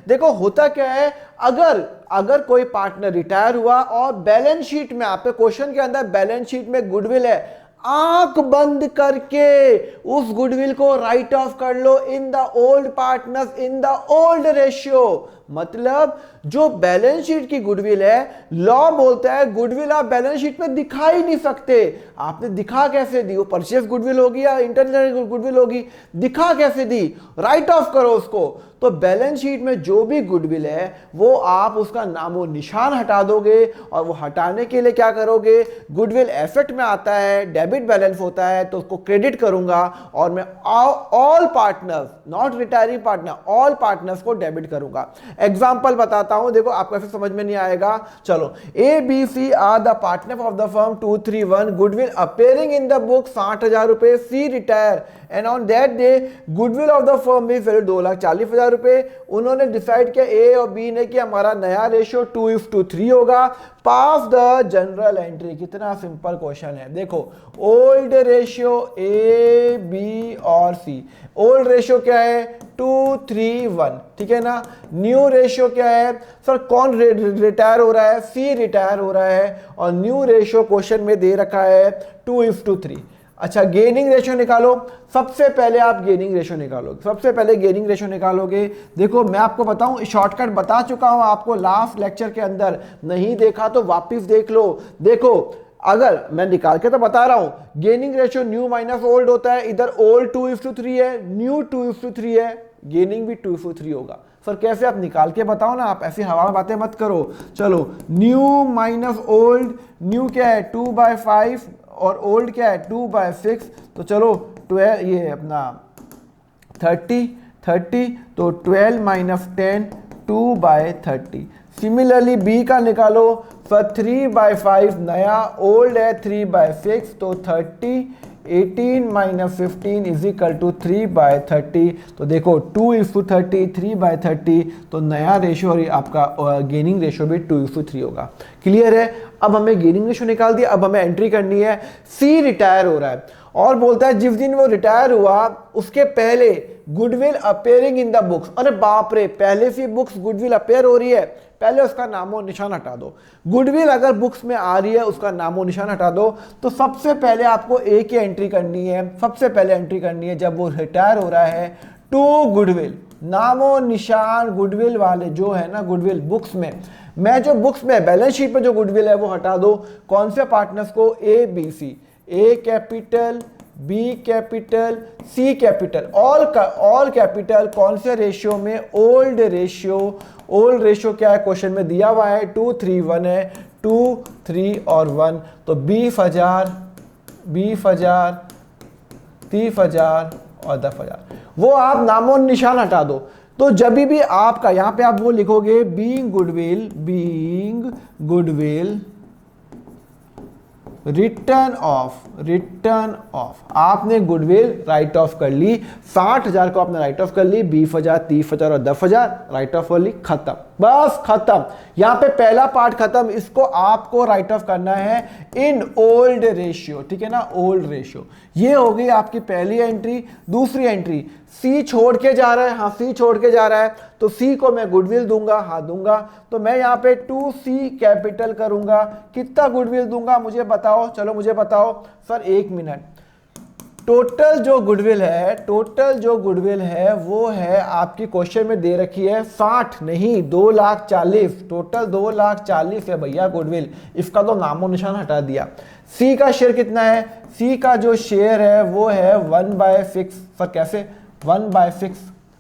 देखो होता क्या है, अगर कोई पार्टनर रिटायर हुआ और बैलेंस शीट में, आपके क्वेश्चन के अंदर बैलेंस शीट में गुडविल है, आंख बंद करके उस गुडविल को राइट ऑफ कर लो in the old partners in the old ratio. मतलब जो बैलेंस शीट की गुडविल है, लॉ बोलता है गुडविल आप बैलेंस शीट में दिखा ही नहीं सकते। आपने दिखा कैसे दी? वो परचेस गुडविल होगी या इंटरनल गुडविल होगी, दिखा कैसे दी? राइट ऑफ करो उसको। तो बैलेंस शीट में जो भी गुडविल है वो आप उसका नामो निशान हटा दोगे, और वो हटाने के लिए क्या करोगे, गुडविल एसेट में आता है, डेबिट बैलेंस होता है, तो उसको क्रेडिट करूंगा और मैं all partners, not retiring partner, all partners को डेबिट करूंगा। एग्जांपल बताता हूं, देखो आपको ऐसे समझ में नहीं आएगा। चलो, A B C are the partner of the firm 231, goodwill appearing in the book 60,000 रुपए, C retire and on that day goodwill of the firm is value 2,40,000 रुपए। उन्होंने डिसाइड किया, ए और बी ने, कि हमारा नया रेशियो 2:3 होगा। पास द जनरल एंट्री। कितना सिंपल क्वेश्चन है। देखो, ओल्ड रेशियो ए बी और सी, ओल्ड रेशियो क्या है 2:3:1, ठीक है ना। न्यू रेशियो क्या है सर, कौन रिटायर हो रहा है, सी रिटायर हो रहा है, और न्यू रेशियो क्वेश्चन में दे रखा है 2:3। अच्छा, गेनिंग रेशियो निकालो। सबसे पहले आप गेनिंग रेशियो निकालोगे, सबसे पहले गेनिंग रेशियो निकालोगे। देखो मैं आपको बताऊं, शॉर्टकट बता चुका हूं आपको लास्ट लेक्चर के अंदर, नहीं देखा तो वापस देख लो। देखो, अगर मैं निकाल के तो बता रहा हूं, gaining ratio new minus old होता है, इधर ओल्ड 2:3 है, न्यू 2:3 है, गेनिंग भी 2:3 होगा। सर कैसे? आप निकाल के बताओ ना, आप ऐसी हवा में बातें मत करो। चलो, न्यू माइनस ओल्ड, न्यू क्या है 2/5 और ओल्ड क्या है 2/6, तो चलो 12, ये अपना 30, तो 12 माइनस 10 2/30। सिमिलरली बी का निकालो, पर 3/5 नया, ओल्ड है 3/6, तो 30, 18 माइनस 15 इज इक्वल टू 3/30। तो देखो 2:30, 3/30, तो नया रेशियो और आपका गेनिंग रेशियो भी 2:3 होगा। क्लियर है? अब हमें गेनिंग रेशियो निकाल दिया, अब हमें एंट्री करनी है। सी रिटायर हो रहा है और बोलता है जिस दिन वो रिटायर हुआ उसके पहले goodwill appearing in the books. अरे बाप रे, पहले से बुक्स गुडविल अपेयर हो रही है, पहले उसका नामो निशान हटा दो। गुडविल अगर बुक्स में आ रही है उसका नामो निशान हटा दो। तो सबसे पहले आपको ए की एंट्री करनी है, सबसे पहले एंट्री करनी है जब वो रिटायर हो रहा है, टू गुडविल, नामो निशान गुडविल वाले जो है ना, गुडविल बुक्स में, मैं जो बुक्स में बैलेंस शीट में जो गुडविल है वो हटा दो। कौन से पार्टनर्स को? A B C, A capital, B capital, C capital, all capital. कौन से रेशियो में? Old ratio. ओल्ड रेशियो क्या है क्वेश्चन में दिया हुआ है 2:3:1 है, 2, 3 और 1, तो 20,000, 30,000 और 10,000। वो आप नामो निशान हटा दो। तो जब भी आपका यहां पे आप वो लिखोगे बीइंग गुडविल रिटर्न ऑफ, आपने गुडविल राइट ऑफ कर ली, 60,000 को आपने राइट ऑफ कर ली, 20,000, 30,000 और 10,000 राइट ऑफ कर ली, खत्म, बस खत्म। यहां पे पहला पार्ट खत्म। इसको आपको राइट ऑफ करना है इन ओल्ड रेशियो, ठीक है ना, ओल्ड रेशियो। ये हो गई आपकी पहली एंट्री। दूसरी एंट्री, सी छोड़ के जा रहा है, हाँ सी छोड़ के जा रहा है, तो सी को मैं गुडविल दूंगा, हाँ दूंगा। तो मैं यहाँ पे 2C कैपिटल करूंगा। कितना गुडविल दूंगा मुझे बताओ, चलो मुझे बताओ सर, 1 मिनट। टोटल जो गुडविल है वो है आपकी क्वेश्चन में दे रखी है 60 नहीं 2,40,000, टोटल 2,40,000 है भैया गुडविल। इसका तो नामो निशान हटा दिया। सी का शेयर कितना है? सी का जो शेयर है वो है 1/6। सर कैसे? 1/6,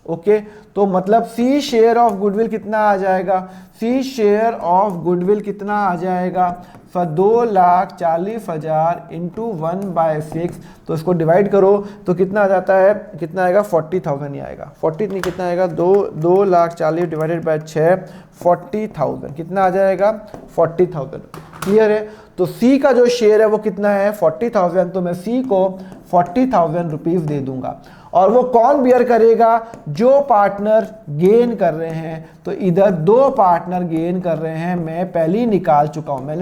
ओके। तो मतलब सी शेयर ऑफ गुडविल कितना आ जाएगा? सी शेयर ऑफ गुडविल कितना आ जाएगा? 2,40,000 इंटू 1/6, तो इसको डिवाइड करो तो कितना आ जाता है, कितना आएगा 40,000 ही आएगा। 40 नहीं, कितना आएगा 2,40,000 डिवाइडेड बाय 6, 40,000 कितना आ जाएगा 40,000। क्लियर है? तो सी का जो शेयर है वो कितना है 40,000, तो मैं सी को 40,000 रुपीज दे दूंगा। और वो कौन बियर करेगा? जो पार्टनर गेन कर रहे हैं। तो इधर दो पार्टनर गेन कर रहे हैं, मैं पहले ही निकाल चुका हूं, मैं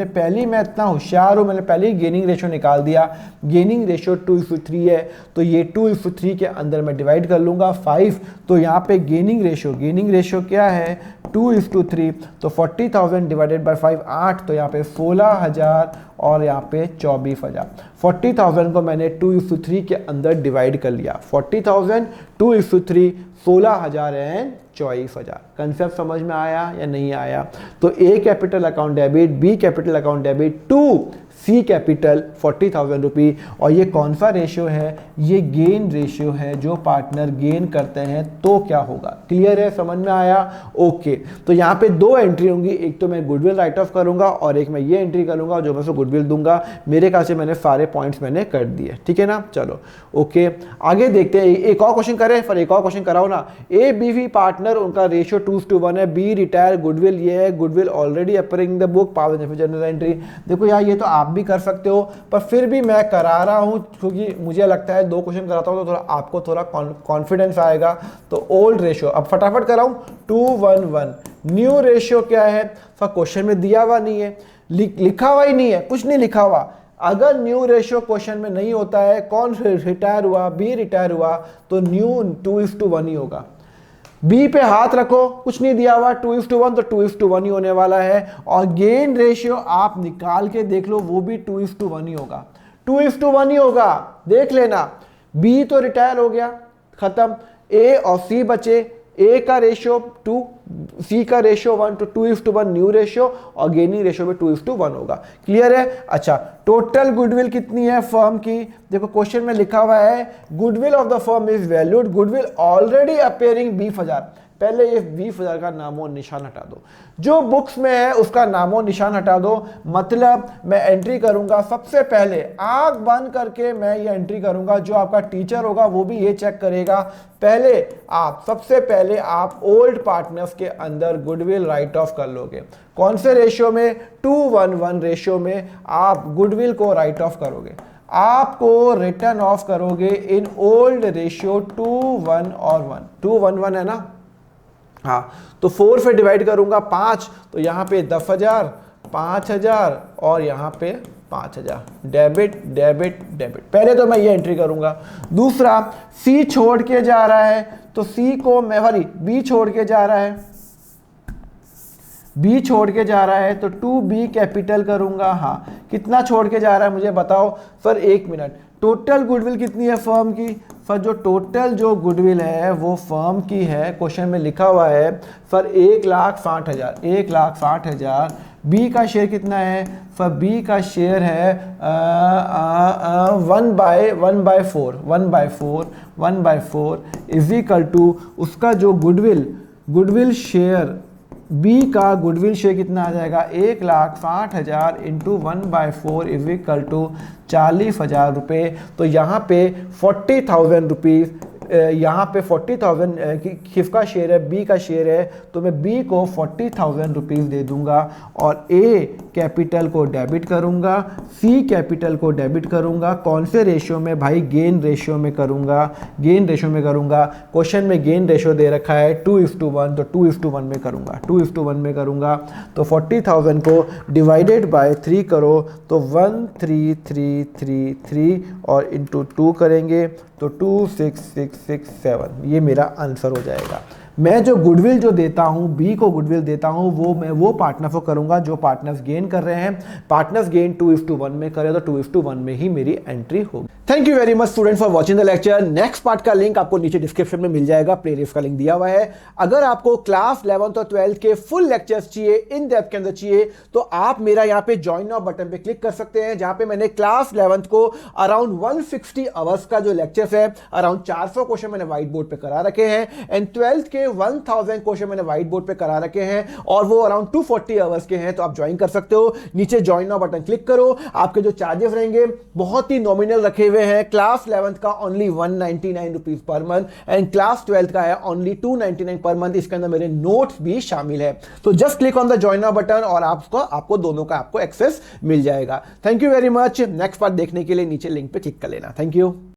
इतना होशियार हूं, मैंने पहले ही गेनिंग रेशियो निकाल दिया। गेनिंग रेशियो 2:3 है, तो ये 2:3 के अंदर मैं डिवाइड कर लूंगा 5। तो यहाँ पे गेनिंग रेशियो क्या है? 2:3। तो 40,000 डिवाइडेड बाय 5 8, तो यहाँ पे 16,000 और यहाँ पे 24,000। 40,000 को मैंने 2:3 के अंदर डिवाइड कर लिया। 40,000 2:3 16,000 एंड 24,000। कंसेप्ट समझ में आया या नहीं आया? तो A capital account debit, B capital account debit to C capital 40,000 rupee. और ये कौन सा रेशियो है? ये गेन रेशियो है। जो पार्टनर गेन करते हैं तो क्या होगा? क्लियर है? समझ में आया? ओके। तो यहाँ पे दो एंट्री होंगी, एक तो मैं गुडविल राइट ऑफ करूंगा और एक मैं ये एंट्री करूंगा जो मैं उसको गुडविल दूंगा। मेरे ख्याल से मैंने सारे पॉइंट्स मैंने कर दिए, ठीक है ना? चलो ओके, आगे देखते हैं। एक और क्वेश्चन करें, फिर एक और क्वेश्चन कराओ ना। ए बी वी पार्टनर, उनका रेशियो 2:1 है। बी रिटायर, गुडविल ये है, goodwill already appearing in the book, power general entry. देखो यार, ये तो आप भी कर सकते हो, पर फिर भी मैं करा रहा हूं क्योंकि मुझे लगता है 2 क्वेश्चन कराता हूं तो थोड़ा आपको थोड़ा कॉन्फिडेंस आएगा। तो ओल्ड रेशियो अब फटाफट कराऊं। 2:1 न्यू रेशियो क्या है? क्वेश्चन में दिया हुआ नहीं है, लिखा हुआ ही नहीं है, कुछ नहीं लिखा हुआ। अगर न्यू रेशियो क्वेश्चन में नहीं होता है, कौन रिटायर हुआ? बी रिटायर हुआ, तो न्यू 2:1 ही होगा। बी पे हाथ रखो, कुछ नहीं दिया हुआ, 2:1 तो 2:1 ही होने वाला है। और गेन रेशियो आप निकाल के देख लो, वो भी 2:1 ही होगा, 2:1 ही होगा, देख लेना। बी तो रिटायर हो गया, खत्म। ए और सी बचे, ए का रेशियो 2, सी का रेशियो 1, तो 2:1 न्यू रेशियो और गेनिंग रेशियो में 2:1 होगा। क्लियर है? अच्छा, टोटल गुडविल कितनी है फर्म की? देखो क्वेश्चन में लिखा हुआ है goodwill of the firm is valued, goodwill already appearing 20,000। पहले ये 20,000 का नामो निशान हटा दो, जो बुक्स में है उसका नामो निशान हटा दो। मतलब मैं एंट्री करूंगा, सबसे पहले आंख बंद करके मैं ये एंट्री करूंगा। जो आपका टीचर होगा वो भी ये चेक करेगा। सबसे पहले आप ओल्ड पार्टनर्स के अंदर गुडविल राइट ऑफ कर लोगे। कौन से रेशियो में? 2:1 रेशियो में आप गुडविल को राइट ऑफ करोगे। आपको रिटर्न ऑफ करोगे इन ओल्ड रेशियो 2:1 और 1। 2:1 है ना? हाँ, तो 4 से डिवाइड करूंगा 5, तो यहाँ पे 10,000, 5,000 और यहाँ पे 5,000। Debit debit debit. पहले तो मैं ये एंट्री करूंगा। दूसरा, सी छोड़ के जा रहा है, तो सी को मैं बी छोड़ के जा रहा है, बी छोड़ के जा रहा है तो 2B कैपिटल करूंगा। हाँ, कितना छोड़ के जा रहा है मुझे बताओ सर? 1 मिनट। टोटल गुडविल कितनी है फर्म की? सर जो टोटल जो गुडविल है वो फर्म की है, क्वेश्चन में लिखा हुआ है सर 1,60,000, 1,60,000। बी का शेयर कितना है? सर बी का शेयर है 1/4 इज इक्वल टू उसका जो गुडविल शेयर, बी का गुडविल शेयर कितना आ जाएगा? 1,60,000 इंटू 1/4 इज इक्वल टू 40,000 रुपये। तो यहाँ पे 40,000 रुपीज़, यहाँ पे 40,000 किसका शेयर है? बी का शेयर है, तो मैं बी को 40,000 रुपीज़ दे दूंगा और ए कैपिटल को डेबिट करूंगा, सी कैपिटल को डेबिट करूंगा। कौन से रेशियो में भाई? गेन रेशियो में करूंगा, गेन रेशियो में करूंगा। क्वेश्चन में गेन रेशियो दे रखा है 2:1, तो 2:1 में करूंगा, 2:1 में करूंगा। तो 40,000 को डिवाइडेड बाय 3 करो तो 13333 और इंटू 2 करेंगे तो 26667। ये मेरा आंसर हो जाएगा। मैं जो गुडविल जो देता हूं, बी को गुडविल देता हूं, वो मैं वो पार्टनर को करूंगा जो पार्टनर्स गेन कर रहे हैं। पार्टनर्स गेन 2:1 में करे तो 2:1 में ही मेरी एंट्री होगी। Thank you very much student for watching the lecture. Next part का लिंक आपको नीचे डिस्क्रिप्शन में मिल जाएगा, प्लेलिस्ट का लिंक दिया हुआ है। अगर आपको क्लास 11th और 12th के फुल लेक्चर्स चाहिए, इन डेप्थ के अंदर चाहिए, तो आप मेरा यहाँ पे ज्वाइन नाउ बटन पे क्लिक कर सकते हैं, जहां पे मैंने क्लास 11th को अराउंड 160 आवर्स का जो लेक्चर्स है, अराउंड 400 क्वेश्चन मैंने व्हाइट बोर्ड पे करा रखे हैं, एंड 12th के 1000 क्वेश्चन मैंने व्हाइट बोर्ड पे करा रखे हैं और वो अराउंड 240 आवर्स के हैं। तो आप ज्वाइन कर सकते हो, नीचे ज्वाइन नाउ बटन क्लिक करो। आपके जो चार्जेस रहेंगे बहुत ही नॉमिनल रखे हुए हैं। क्लास 11th का only 199 rupees per month and class 12th का है ओनली 299 पर मंथ। इसके अंदर मेरे नोट्स भी शामिल है। तो just click on the join now button और आपको दोनों का आपको एक्सेस मिल जाएगा। Thank you very much. Next part देखने के लिए नीचे लिंक पे क्लिक कर लेना। Thank you.